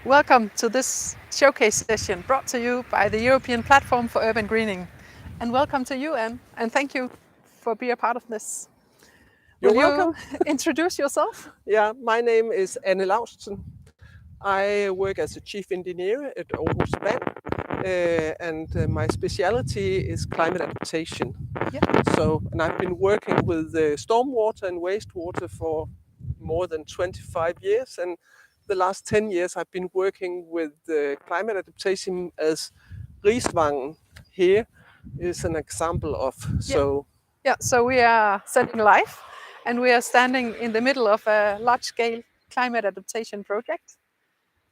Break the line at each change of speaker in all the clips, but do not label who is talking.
Welcome to this showcase session brought to you by the European Platform for Urban Greening. And welcome to you, Anne, and thank you for being a part of this.
You're
Will you
welcome.
introduce yourself?
Yeah, my name is Anne Laustsen. I work as a chief engineer at Aarhus Vand, and my specialty is climate adaptation.
Yeah.
And I've been working with stormwater and wastewater for more than 25 years, and the last 10 years I've been working with climate adaptation as Risvangen here is an example of.
So we are setting live and we are standing in the middle of a large-scale climate adaptation project.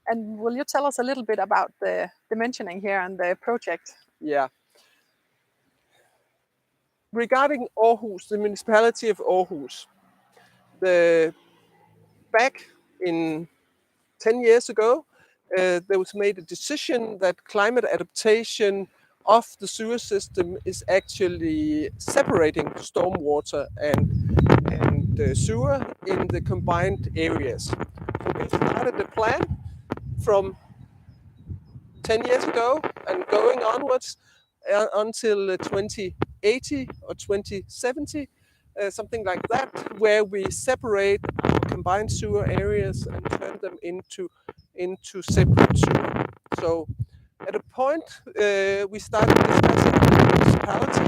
And will you tell us a little bit about the dimensioning here and the project?
Yeah. Regarding Aarhus, the municipality of Aarhus, back in 10 years ago, there was made a decision that climate adaptation of the sewer system is actually separating stormwater and sewer in the combined areas. So we started a plan from 10 years ago and going onwards until 2080 or 2070, something like that, where we separate our combined sewer areas and turn them into separate sewer. So at a point, we started discussing with the municipality,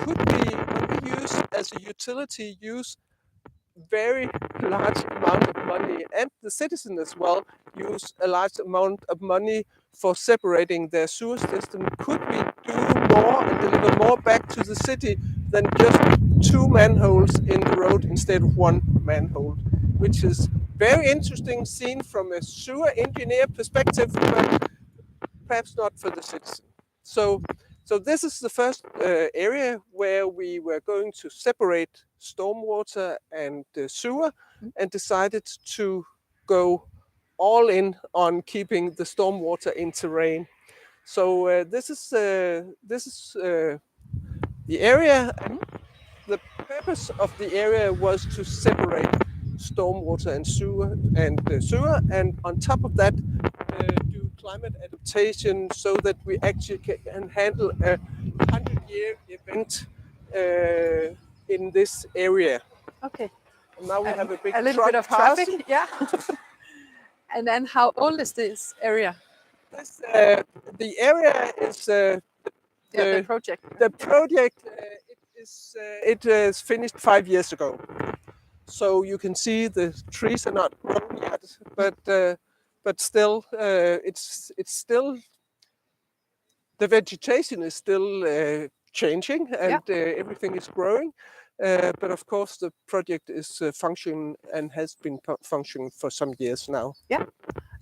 could we use as a utility use very large amount of money, and the citizen as well use a large amount of money for separating their sewer system. Could we do more and deliver more back to the city than just 2 manholes in the road instead of 1 manhole? Which is very interesting seen from a sewer engineer perspective, but perhaps not for the citizen. So this is the first area where we were going to separate stormwater and sewer, and decided to go all in on keeping the stormwater in terrain. So this is the area. The purpose of the area was to separate stormwater and sewer, and on top of that, do climate adaptation so that we actually can handle a 100-year event in this area.
Okay.
And now we have a big
little
truck
bit of
passing.
traffic, yeah. And then how old is this area?
The area is
The project.
the project. It is finished 5 years ago. So you can see the trees are not grown yet, but still, it's still, the vegetation is still changing, and everything is growing. But of course, the project is functioning and has been functioning for some years now.
Yeah.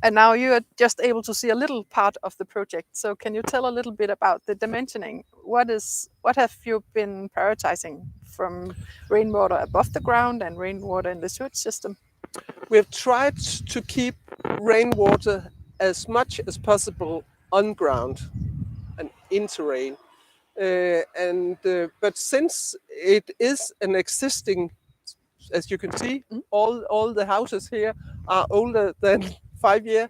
And now you are just able to see a little part of the project. So can you tell a little bit about the dimensioning? What have you been prioritizing from rainwater above the ground and rainwater in the sewage system?
We have tried to keep rainwater as much as possible on ground and in terrain. But since it is an existing, as you can see, all the houses here are older than 5 years.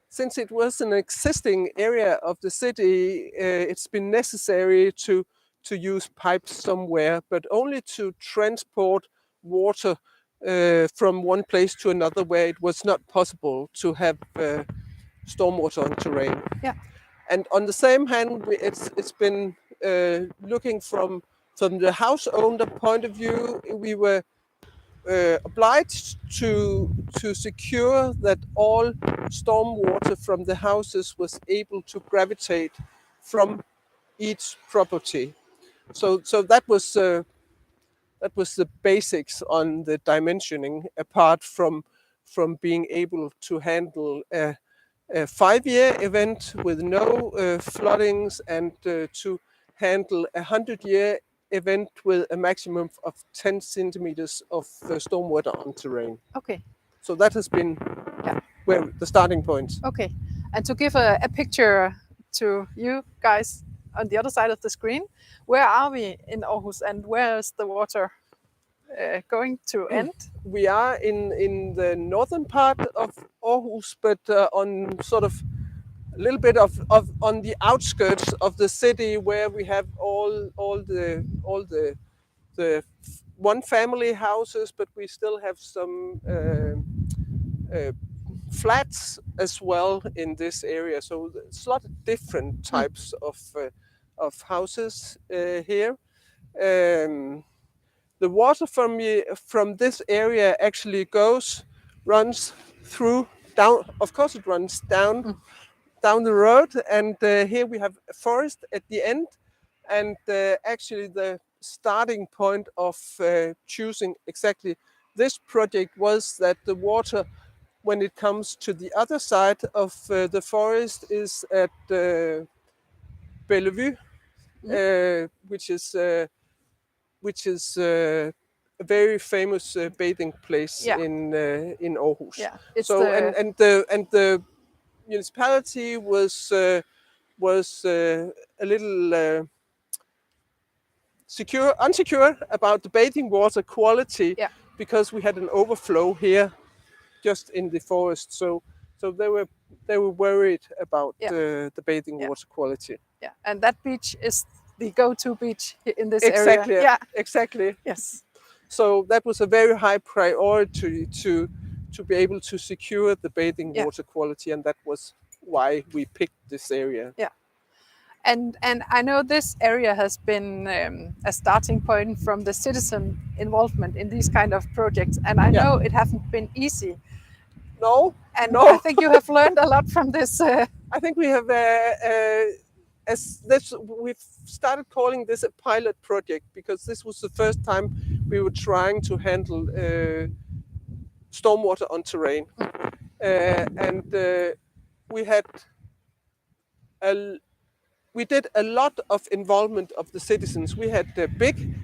Since it was an existing area of the city, it's been necessary to use pipes somewhere, but only to transport water from one place to another where it was not possible to have stormwater on terrain.
Yeah.
And on the same hand, it's been looking from the house owner point of view. We were obliged to secure that all stormwater from the houses was able to gravitate from each property. So that was the basics on the dimensioning, apart from being able to handle a 5-year event with no floodings, and to handle a 100-year event with a maximum of 10 centimeters of stormwater on terrain.
Okay.
So that has been where the starting point.
Okay. And to give a picture to you guys on the other side of the screen, where are we in Aarhus and where is the water? going to end?
We are in the northern part of Aarhus, but on sort of a little bit of on the outskirts of the city, where we have all the one family houses, but we still have some flats as well in this area. So it's a lot of different types of houses here. The water from this area actually runs through down. Of course, it runs down the road, and here we have a forest at the end, and actually the starting point of choosing exactly this project was that the water, when it comes to the other side of the forest, is at Bellevue, which is a very famous bathing place in Aarhus.
Yeah, it's
so
the-
and the municipality was a little unsecure about the bathing water quality,
Yeah.
because we had an overflow here just in the forest. So they were worried about the bathing water quality.
Yeah, and that beach is the go-to beach in this
Exactly.
area. Yeah.
Exactly.
Yes.
So that was a very high priority to be able to secure the bathing water quality, and that was why we picked this area.
Yeah. And I know this area has been a starting point from the citizen involvement in these kind of projects, and I know it hasn't been easy.
No.
And
No.
I think you have learned a lot from this.
I think we have we've started calling this a pilot project, because this was the first time we were trying to handle stormwater on terrain, and we did a lot of involvement of the citizens. We had big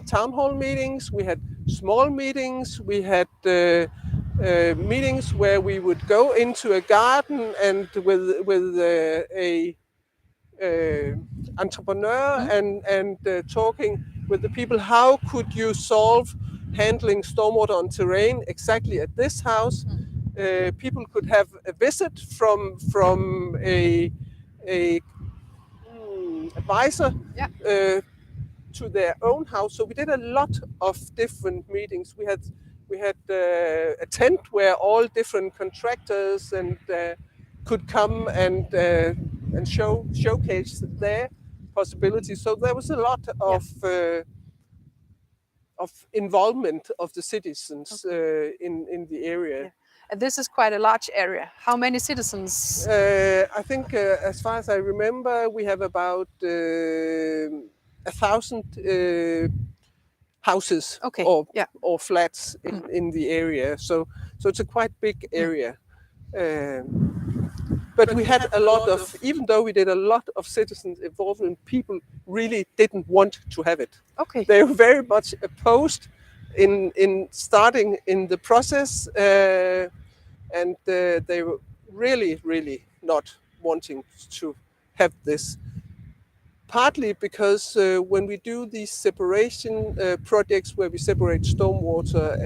town hall meetings. We had small meetings. We had meetings where we would go into a garden and with a entrepreneur and talking with the people. How could you solve handling stormwater on terrain exactly at this house? People could have a visit from a advisor to their own house. So we did a lot of different meetings. We had a tent where all different contractors and could come and showcase their possibilities. So there was a lot of involvement of the citizens in the area.
Yeah. And this is quite a large area. How many citizens?
I think, as far as I remember, we have about 1,000 houses or flats in the area. So it's a quite big area. But we had a lot of, even though we did a lot of citizens involvement, people really didn't want to have it.
Okay.
They were very much opposed in starting in the process, and they were really not wanting to have this. Partly because when we do these separation projects where we separate stormwater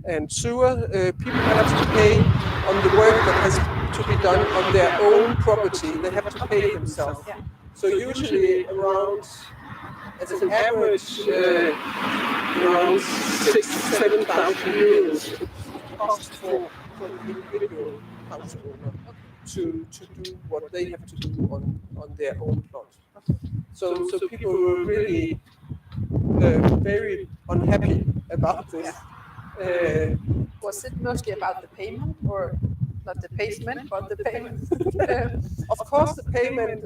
and sewer, people have to pay on the work that has to be done on their own property. They have to pay themselves.
Yeah.
So usually around, as an average, around 6,000-7,000 euros cost for the individual house owner to do what they have to do on their own plot. So people were really very unhappy about this.
Was it mostly about the payment, or not the pavement, but the payment?
Of course, the payment,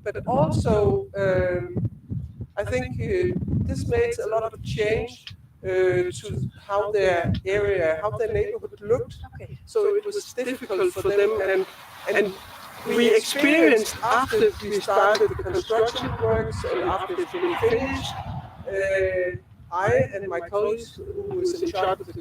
but also I think this made a lot of change to how their area, how their neighborhood looked.
Okay.
So it was difficult for them, and we experienced, after we started the construction works and after it's been finished, I and my colleagues who was in charge of the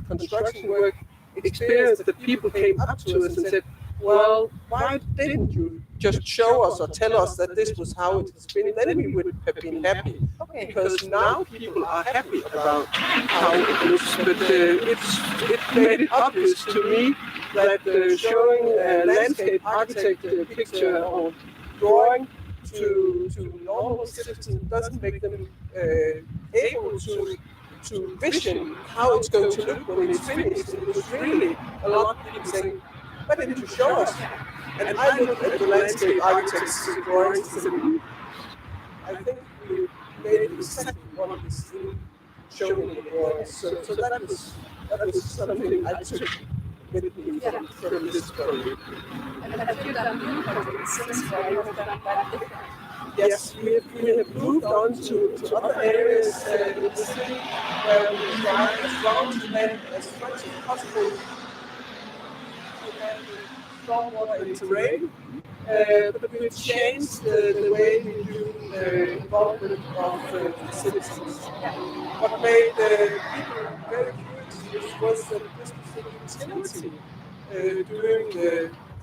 construction work experienced that people came up to us and said, well, why didn't you just show us or tell us that this was how it has been, then we would have been happy.
Okay.
Because now people are happy about how it looks, but it made it obvious to me that showing a landscape architect picture or drawing to normal citizens doesn't make them able to vision how it's going to look when it's finished. It was really a lot of people saying, why didn't you show us? And I looked at the landscape architect's drawings and said, I think we made exactly what is shown in the drawings. So that was something I took with me from this project.
And have you done new projects since where you have done that different?
Yes, we have moved on to other areas in the city where we try as well to have as much as possible to have stormwater in terrain. But we've changed the way we do involvement of citizens. What made people very curious was that this was a utility during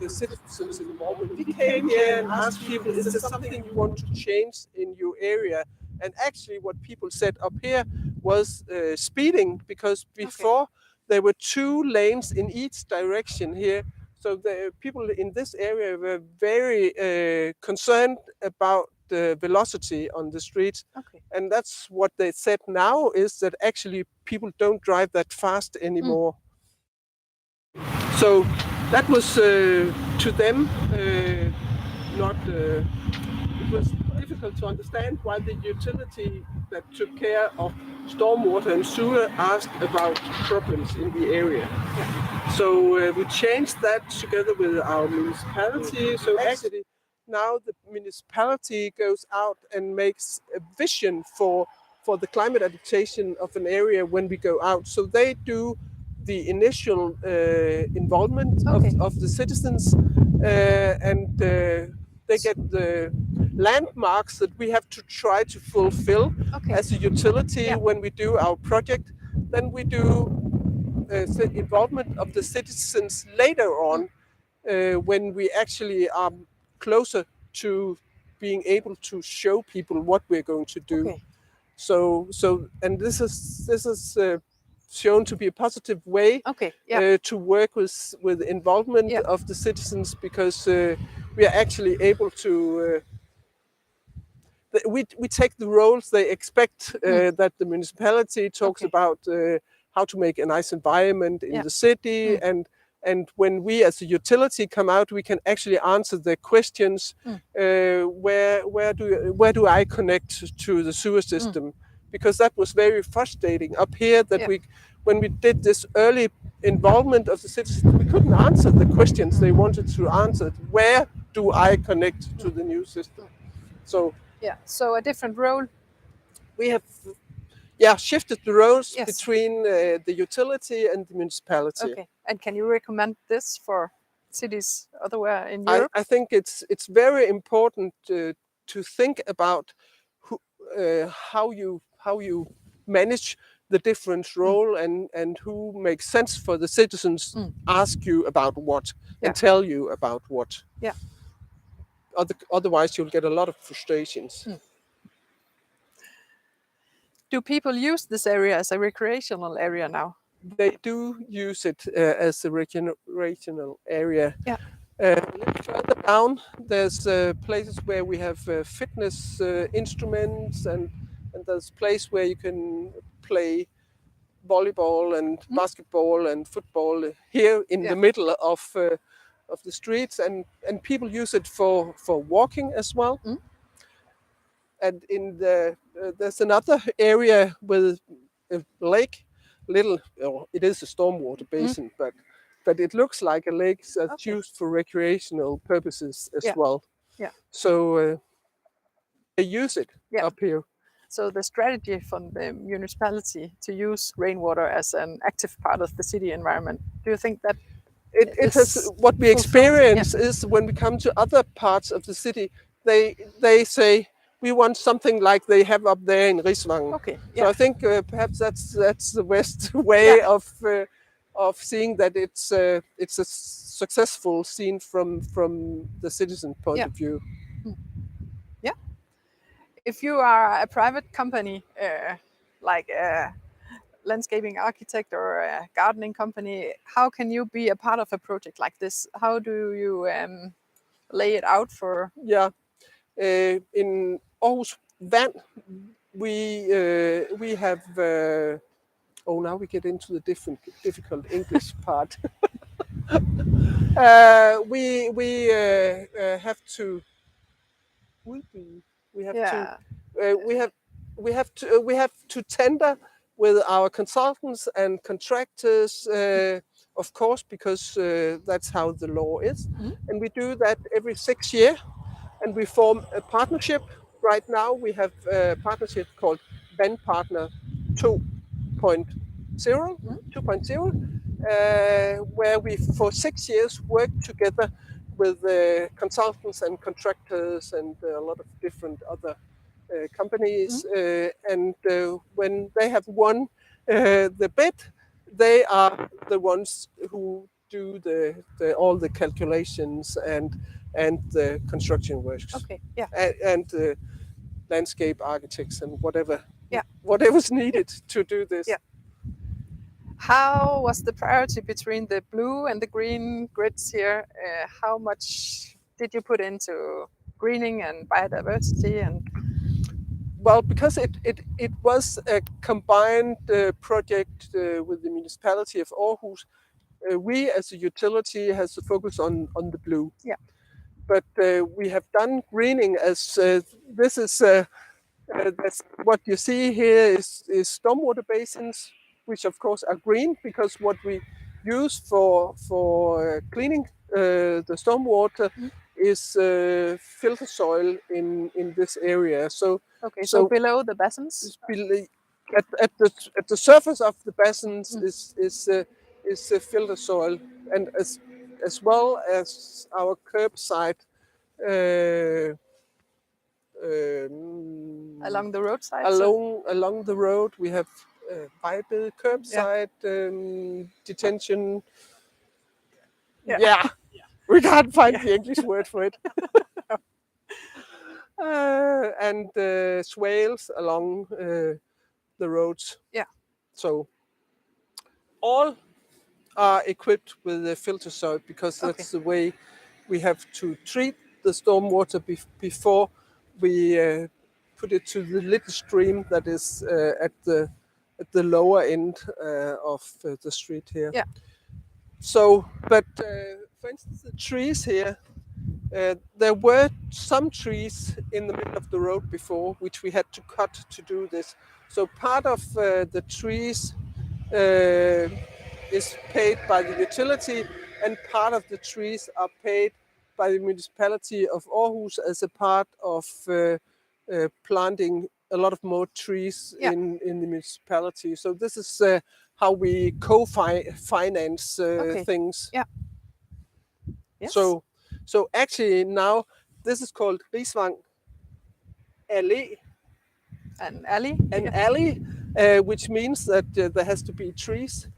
the citizens' involvement. We came here and asked people, is there something you want to change in your area? And actually what people said up here was speeding, because before there were 2 lanes in each direction here. So the people in this area were very concerned about the velocity on the streets.
Okay.
And that's what they said now, is that actually people don't drive that fast anymore. So that was to them not. It was difficult to understand why the utility that took care of stormwater and sewer asked about problems in the area. So we changed that together with our municipality. So actually now the municipality goes out and makes a vision for the climate adaptation of an area when we go out. So they do the initial involvement of the citizens, and they get the landmarks that we have to try to fulfill as a utility when we do our project. Then we do involvement of the citizens later on, when we actually are closer to being able to show people what we're going to do. So and this is shown to be a positive way to work with involvement of the citizens, because we are actually able to we take the roles they expect, that the municipality talks about how to make a nice environment in the city, and when we as a utility come out, we can actually answer their questions. Where do I connect to the sewer system? Because that was very frustrating up here, that when we did this early involvement of the citizens, we couldn't answer the questions they wanted to answer. Where do I connect to the new system? So
a different role.
We have shifted the roles between the utility and the municipality.
Okay. And can you recommend this for cities otherwhere in Europe?
I think it's very important to think about how you manage the different role, and who makes sense for the citizens. Ask you about what and tell you about what. Otherwise you'll get a lot of frustrations.
Do people use this area as a recreational area now?
They do use it as a recreational area. A little further down, there's places where we have fitness instruments, and there's a place where you can play volleyball and basketball and football here in the middle of the streets, and people use it for walking as well. And in there's another area with a lake, it is a stormwater basin, but it looks like a lake that's used for recreational purposes as well. So they use it up here.
So the strategy from the municipality to use rainwater as an active part of the city environment, do you think that
it has, what we experience is when we come to other parts of the city, they say, we want something like they have up there in Risvangen. So I think perhaps that's the best way of seeing that it's a successful seen from the citizen point
Yeah.
of view.
Yeah. If you are a private company, like a landscaping architect or a gardening company, how can you be a part of a project like this? How do you lay it out for?
Yeah, in Aarhus Vand, we have. Oh, now we get into the difficult English part. We have to. We have to.
Yeah.
Uh, we have we have to tender with our consultants and contractors, of course, because that's how the law is, and we do that every 6 years, and we form a partnership. Right now, we have a partnership called Vand Partner 2.0, 2.0, where we for 6 years work together with consultants and contractors and a lot of different other companies. And when they have won the bid, they are the ones who do all the calculations and the construction works.
Okay. Yeah.
And landscape architects and
Yeah.
whatever's needed to do this.
Yeah. How was the priority between the blue and the green grids here? How much did you put into greening and biodiversity? And
Well, because it was a combined project with the municipality of Aarhus, we as a utility has to focus on the blue.
yeah,
But we have done greening as this is that's what you see here is stormwater basins, which of course are green because what we use for cleaning the stormwater is filter soil in this area. So
okay. So below the basins.
it's at the surface of the basins is filter soil, and as well as our curbside.
Along the roadside. So
Along the road, we have Bible curbside detention.
yeah.
We can't find the English word for it. And swales along the roads.
Yeah.
So all are equipped with the filter soil because that's the way we have to treat the stormwater before we put it to the little stream that is at the lower end of the street here.
Yeah.
So, but for instance, the trees here, there were some trees in the middle of the road before, which we had to cut to do this. So part of the trees is paid by the utility, and part of the trees are paid by the municipality of Aarhus as a part of planting a lot of more trees in the municipality. So this is how we co-finance things.
Yeah. Yes.
So actually now this is called Risvangen Alley.
An alley.
An alley, which means that there has to be trees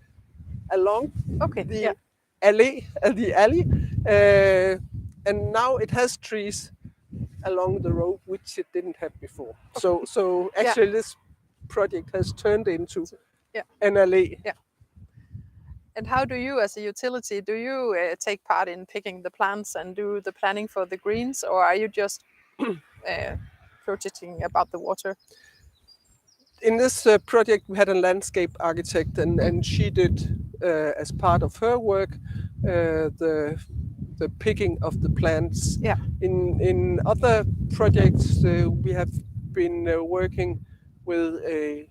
along the alley, and now it has trees along the road, which it didn't have before. So actually, this project has turned into an alley.
Yeah. And how do you, as a utility, do you take part in picking the plants and do the planning for the greens, or are you just projecting about the water?
In this project, we had a landscape architect, and she did, as part of her work, the picking of the plants.
Yeah.
In other projects, we have been working with a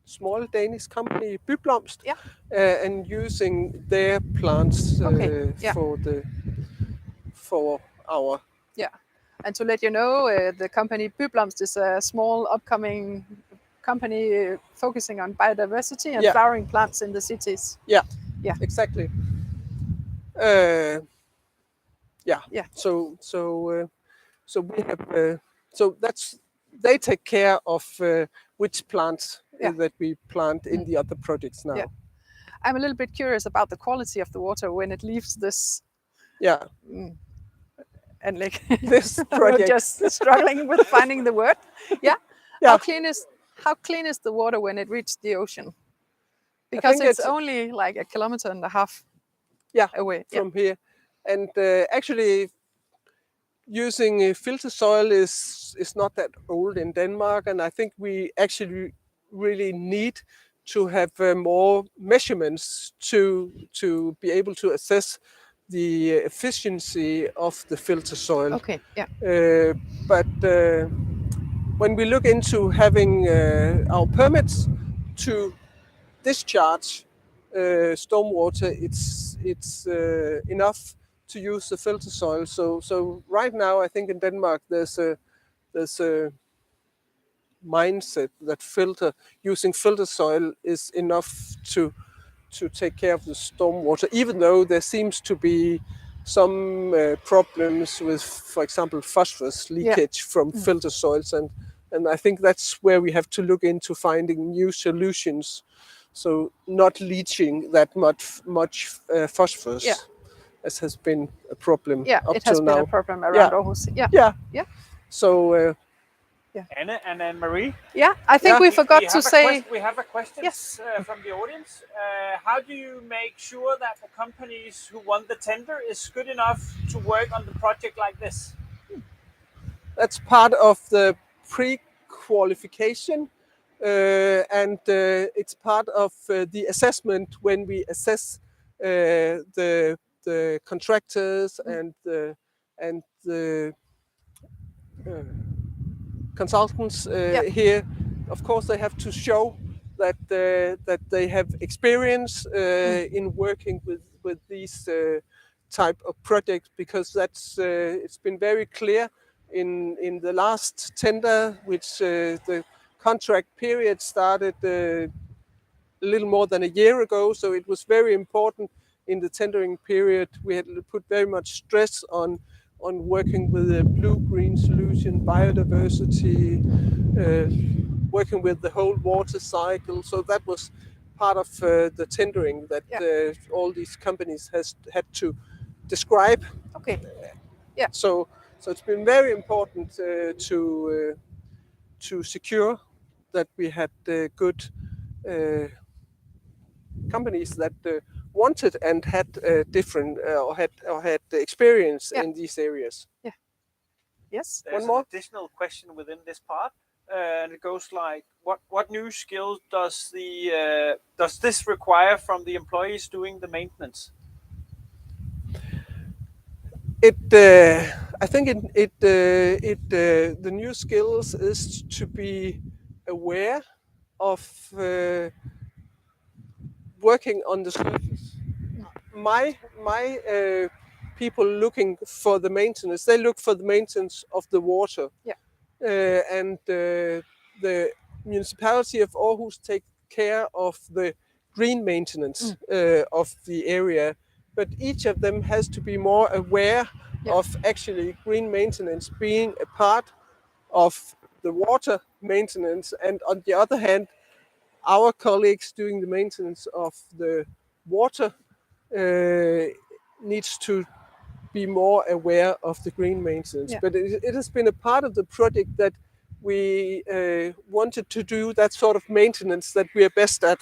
small Danish company, Byblomst, and using their plants for our.
Yeah, and to let you know, the company Byblomst is a small upcoming company focusing on biodiversity and flowering plants in the cities.
Yeah, exactly. So we have so that's they take care of which plants that we plant in the other projects now.
Yeah. I'm a little bit curious about the quality of the water when it leaves this
Yeah,
and like
this
we're
project.
just struggling with finding the word. Yeah.
Yeah,
How clean is the water when it reaches the ocean?
I
Because
think
it's
it's,
only like 1.5 kilometers
yeah,
away. Yeah.
from here. And actually, using filter soil is not that old in Denmark, and I think we actually really need to have more measurements to be able to assess the efficiency of the filter soil.
Okay. Yeah.
But when we look into having our permits to discharge stormwater, it's enough to use the filter soil. So right now, I think in Denmark there's a mindset that using filter soil is enough to take care of the stormwater, even though there seems to be some problems with, for example, phosphorus
Yeah.
leakage from filter soils, and I think that's where we have to look into finding new solutions, so not leaching that much phosphorus,
Yeah.
as has been a problem
Yeah.
up
It has
till
been a
now.
problem
Yeah,
around Aarhus. Yeah.
yeah.
Yeah.
So
Yeah.
Anne and Anne-Marie,
Yeah. I think
yeah,
we
we,
forgot
we
to
have a
say
we have a question
yes.
from the audience. How do you make sure that the companies who won the tender is good enough to work on the project like this?
that's part of the pre-qualification, and it's part of the assessment when we assess the contractors and the uh, consultants
Yeah.
here. Of course, they have to show that they have experience in working with these type of projects, because that's it's been very clear in the last tender, which the contract period started a little more than a year ago. So it was very important in the tendering period. We had put very much stress on working with a blue-green solution, biodiversity, working with the whole water cycle. So that was part of the tendering that
Yeah.
all these companies has had to describe.
Okay. Yeah.
So it's been very important to secure that we had good companies that wanted and had different or had experience
Yeah.
in these areas.
Yeah. Yes.
There's
One more?
an additional question within this part, and it goes like, what new skills does this require from the employees doing the maintenance?
I think the new skills is to be aware of working on the surface. My people looking for the maintenance, they look for the maintenance of the water.
Yeah.
And the municipality of Aarhus take care of the green maintenance of the area. But each of them has to be more aware of actually green maintenance being a part of the water maintenance, and on the other hand, our colleagues doing the maintenance of the water needs to be more aware of the green maintenance.
Yeah.
But it has been a part of the project that we wanted to do that sort of maintenance that we are best at.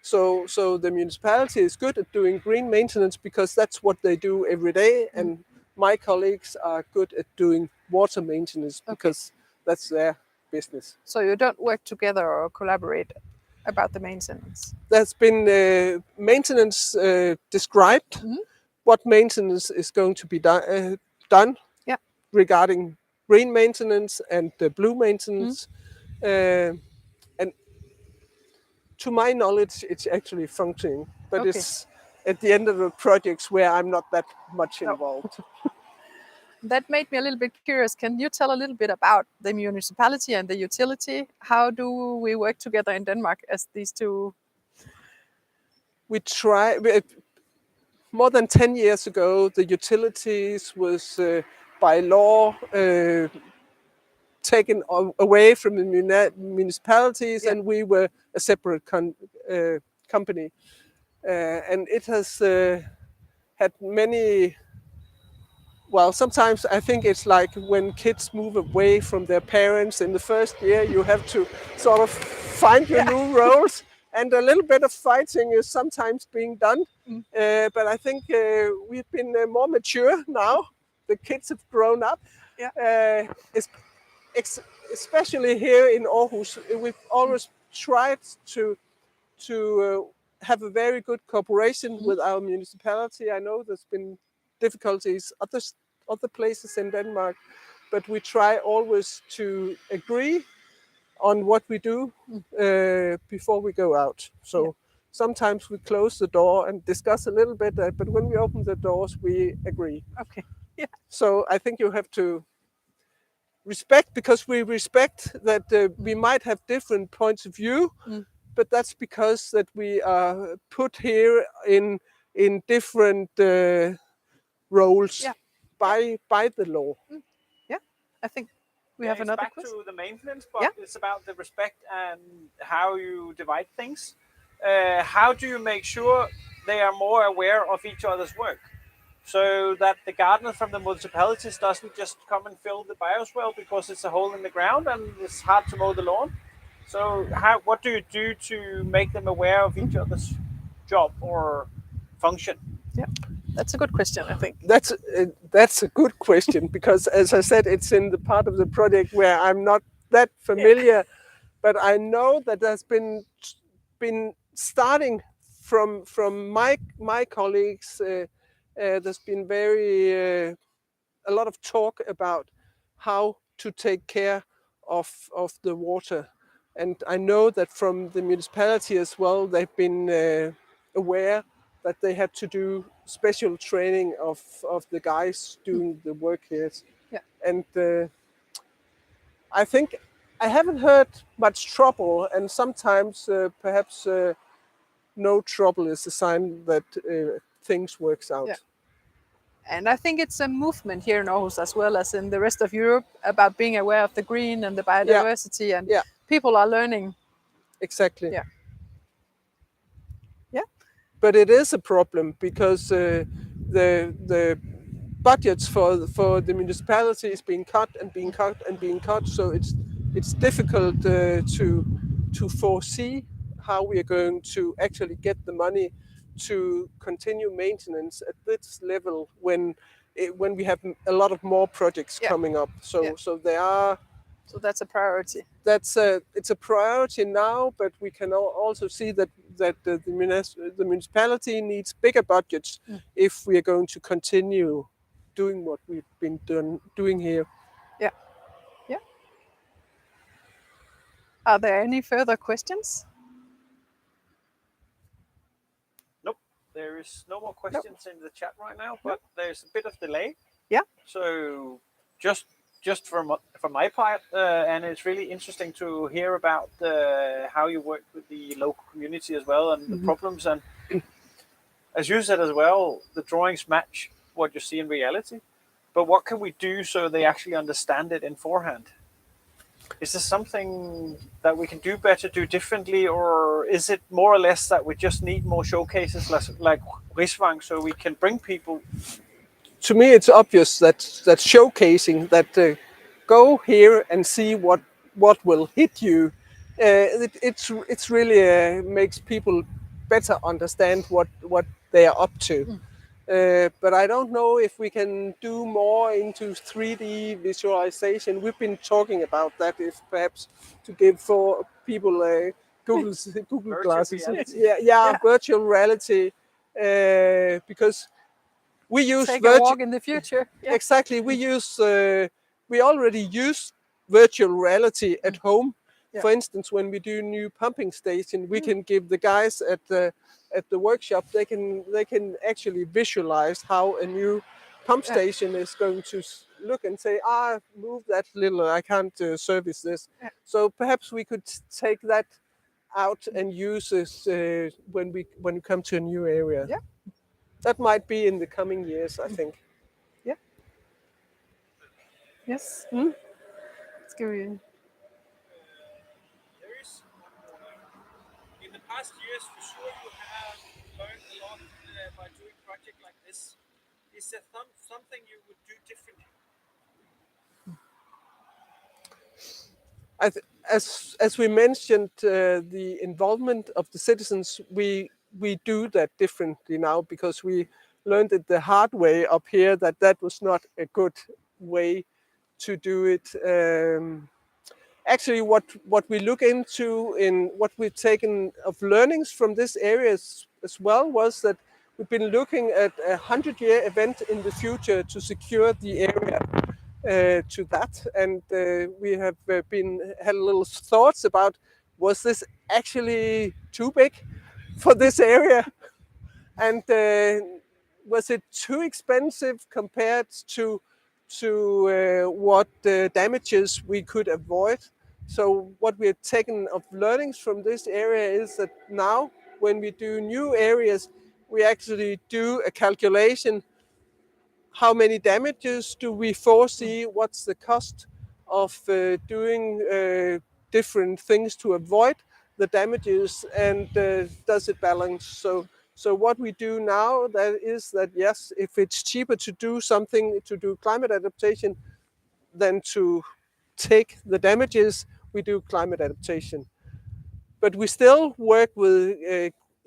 So the municipality is good at doing green maintenance because that's what they do every day, and my colleagues are good at doing water maintenance because that's their business.
So you don't work together or collaborate about the maintenance.
There's been maintenance described, what maintenance is going to be done
Yeah.
regarding green maintenance and blue maintenance. And to my knowledge, it's actually functioning, but it's at the end of the projects where I'm not that much involved.
That made me a little bit curious. Can you tell a little bit about the municipality and the utility? How do we work together in Denmark as these two?
We try. More than 10 years ago, the utilities was by law taken away from the municipalities, and we were a separate company. And it has had many well, sometimes I think it's like when kids move away from their parents in the first year, you have to sort of find your
Yeah.
new roles, and a little bit of fighting is sometimes being done.
Mm.
But I think we've been more mature now. The kids have grown up.
Yeah.
Es- Especially here in Aarhus, we've always tried to have a very good cooperation with our municipality. I know there's been difficulties other places in Denmark, but we try always to agree on what we do before we go out. So sometimes we close the door and discuss a little bit, but when we open the doors, we agree.
Okay. Yeah.
So I think you have to respect, because we respect that we might have different points of view, but that's because that we are put here in different roles
Yeah.
by the law.
Yeah. I think we
Yeah,
have
it's
another
back
question.
to the maintenance, but
Yeah.
it's about the respect and how you divide things. How do you make sure they are more aware of each other's work, so that the gardener from the municipalities doesn't just come and fill the bioswale because it's a hole in the ground and it's hard to mow the lawn? So what do you do to make them aware of each other's job or function?
Yeah. That's a good question, I think.
That's a good question, because, as I said, it's in the part of the project where I'm not that
Yeah.
familiar, but I know that there's been starting from my colleagues. There's been a lot of talk about how to take care of the water, and I know that from the municipality as well, they've been aware that they had to do special training of the guys doing the work here.
Yeah.
And I think I haven't heard much trouble, and sometimes perhaps no trouble is a sign that things works
Yeah.
out.
And I think it's a movement here in Aarhus as well as in the rest of Europe about being aware of the green and the
Yeah,
biodiversity, and
yeah,
people are learning.
exactly.
Yeah. Yeah.
But it is a problem, because the budgets for the municipality is being cut and being cut and being cut. So it's difficult to foresee how we are going to actually get the money to continue maintenance at this level when we have a lot of more projects
Yeah.
coming up.
Yeah.
So they are.
So that's a priority.
It's a priority now, but we can also see that the municipality needs bigger budgets if we are going to continue doing what we've been doing here.
Yeah. Yeah. Are there any further questions?
Nope. There is no more
Nope.
questions in the chat right now,
Nope.
but there's a bit of delay.
Yeah.
So just from my part, and it's really interesting to hear about how you work with the local community as well, and the problems. And as you said as well, the drawings match what you see in reality. But what can we do so they actually understand it in forehand? Is there something that we can do better, do differently, or is it more or less that we just need more showcases like Risvangen, so we can bring people?
To me, it's obvious that showcasing that go here and see what will hit you. It's really makes people better understand what they are up to. But I don't know if we can do more into 3D visualization. We've been talking about that, if perhaps to give for people Google
Virtual
glasses.
reality.
Yeah, virtual reality, because we use
Take a walk in the future. Yeah.
exactly. We already use virtual reality at home.
Yeah.
For instance, when we do new pumping station, we can give the guys at the workshop, they can actually visualize how a new pump
Yeah.
station is going to look and say, move that little, I can't service this.
Yeah.
So perhaps we could take that out and use this when we come to a new area.
Yeah.
That might be in the coming years, I think.
Yeah. Yes. Let's give you.
There is one more here. In the past years, for sure, you have learned a lot by doing projects like this. Is there something you would do differently?
As we mentioned, the involvement of the citizens, we do that differently now because we learned it the hard way up here that was not a good way to do it. Actually, what we look into in what we've taken of learnings from this area as well was that we've been looking at a 100-year event in the future to secure the area to that, and we have had a little thoughts about, was this actually too big for this area, and was it too expensive compared to what damages we could avoid. So what we have taken of learnings from this area is that now when we do new areas, we actually do a calculation. How many damages do we foresee? What's the cost of doing different things to avoid the damages, and does it balance? So what we do now that is that, yes, if it's cheaper to do something to do climate adaptation than to take the damages, we do climate adaptation. But we still work with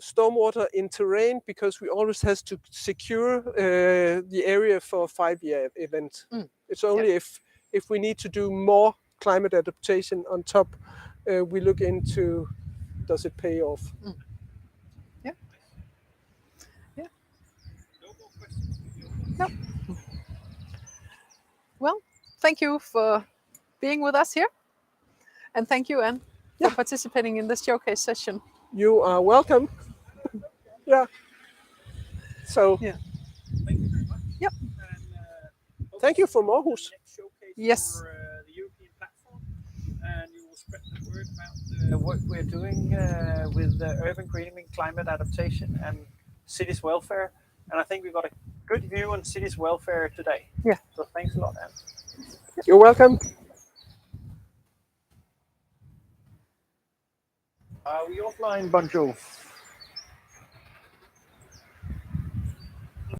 stormwater in terrain because we always has to secure the area for a 5-year event. It's only if we need to do more climate adaptation on top, we look into, does it pay off?
Yeah. Yeah.
No more questions.
No. Well, thank you for being with us here. And thank you, Anne, for participating in this showcase session.
You are welcome. Yeah. So
Yeah.
Thank you very much.
Yep.
And
thank you from Aarhus.
next showcase
Yes.
for the European platform, and you will spread the word about the work we're doing with urban greening, climate adaptation, and cities welfare. And I think we got a good view on cities welfare today.
Yeah.
So thanks a lot, Anne.
You're welcome.
Are we offline, Bonjour?